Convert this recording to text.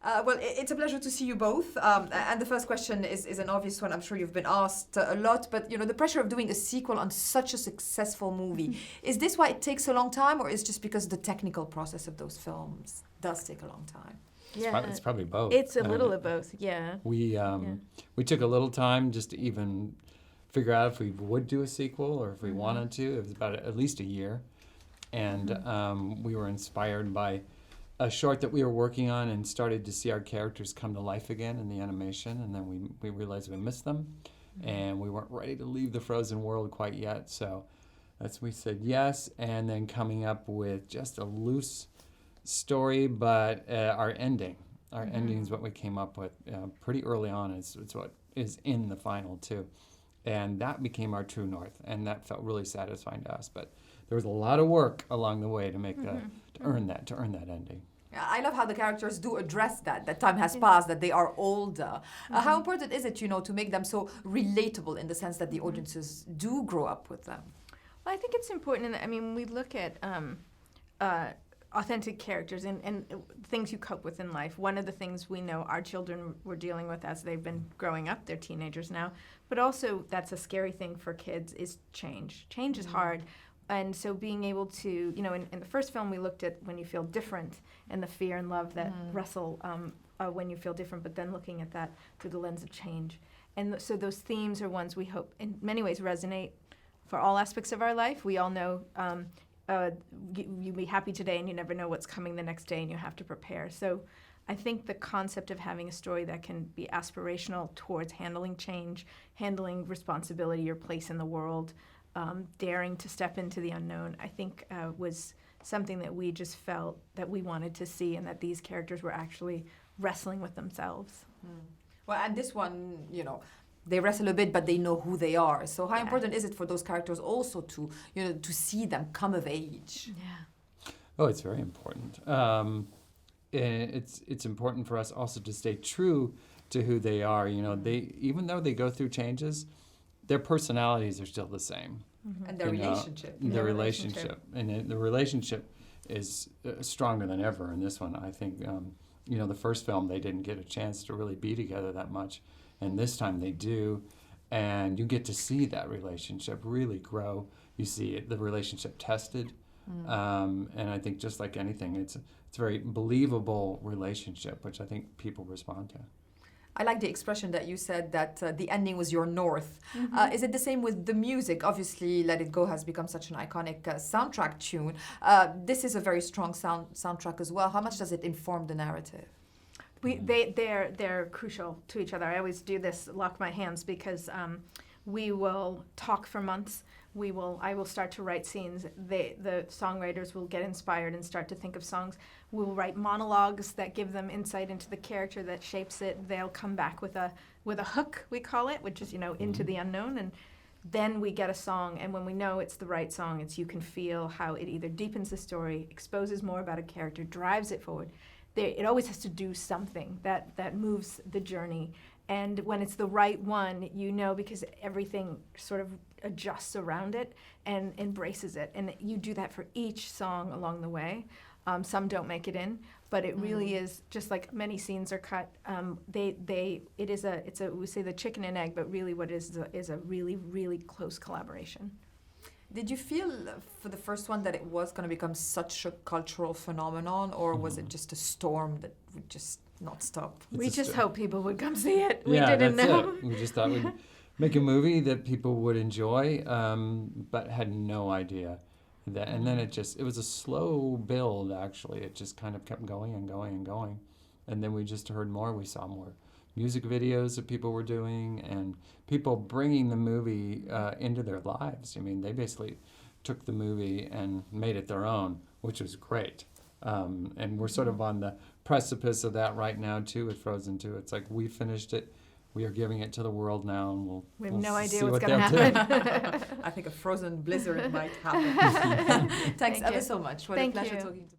Well, it's a pleasure to see you both. And the first question is an obvious one. I'm sure you've been asked a lot, but the pressure of doing a sequel on such a successful movie, is this why it takes a long time, or is it just because the technical process of those films does take a long time? It's probably both. It's a little of both, yeah. We took a little time just to even figure out if we would do a sequel or if we wanted to. It was about at least a year. And we were inspired by a short that we were working on and started to see our characters come to life again in the animation. And then we realized we missed them. And we weren't ready to leave the frozen world quite yet. So we said yes. And then coming up with just a loose story, but our ending. Our ending is what we came up with pretty early on. It's what is in the final too. And that became our true north. And that felt really satisfying to us. But there was a lot of work along the way to make to earn that ending. I love how the characters do address that time has passed, that they are older. How important is it, to make them so relatable in the sense that the audiences do grow up with them? Well, I think it's important. When we look at authentic characters and things you cope with in life, one of the things we know our children were dealing with as they've been growing up, they're teenagers now, but also that's a scary thing for kids is change. Change is hard. And so being able to, in the first film we looked at when you feel different and the fear and love that wrestle when you feel different, but then looking at that through the lens of change. And so those themes are ones we hope in many ways resonate for all aspects of our life. We all know you'll be happy today and you never know what's coming the next day and you have to prepare. So I think the concept of having a story that can be aspirational towards handling change, handling responsibility, your place in the world, daring to step into the unknown, I think was something that we just felt that we wanted to see and that these characters were actually wrestling with themselves. Well, and this one, they wrestle a bit, but they know who they are. So how important is it for those characters also to see them come of age? Yeah. Oh, it's very important. It's important for us also to stay true to who they are. They even though they go through changes, their personalities are still the same. And their relationship. The relationship is stronger than ever in this one. I think, the first film, they didn't get a chance to really be together that much. And this time they do. And you get to see that relationship really grow. You see the relationship tested. And I think just like anything, it's a very believable relationship, which I think people respond to. I like the expression that you said that the ending was your north. Is it the same with the music? Obviously, Let It Go has become such an iconic soundtrack tune. This is a very strong soundtrack as well. How much does it inform the narrative? They're crucial to each other. I always do this, lock my hands, because we will talk for months. I will start to write scenes. The songwriters will get inspired and start to think of songs. We'll write monologues that give them insight into the character that shapes it. They'll come back with a hook, we call it, which is into the unknown, and then we get a song. And when we know it's the right song, you can feel how it either deepens the story, exposes more about a character, drives it forward. It always has to do something that moves the journey. And when it's the right one, because everything sort of adjusts around it and embraces it. And you do that for each song along the way. Some don't make it in, but it really is just like many scenes are cut. We say the chicken and egg, but really what is a really, really close collaboration. Did you feel for the first one that it was going to become such a cultural phenomenon, or was it just a storm that would just not stop? We just hoped people would come see it. We Yeah, didn't that's know. it. We just thought we'd make a movie that people would enjoy, but had no idea. And then it was a slow build, actually. It just kind of kept going and going and going. And then we just heard more. We saw more music videos that people were doing and people bringing the movie into their lives. They basically took the movie and made it their own, which was great. And we're sort of on the precipice of that right now, too, with Frozen 2. It's like we finished it. We are giving it to the world now, and we have no idea see what's what going to they'll happen. I think a frozen blizzard might happen. Thanks ever so much. What a pleasure talking to you.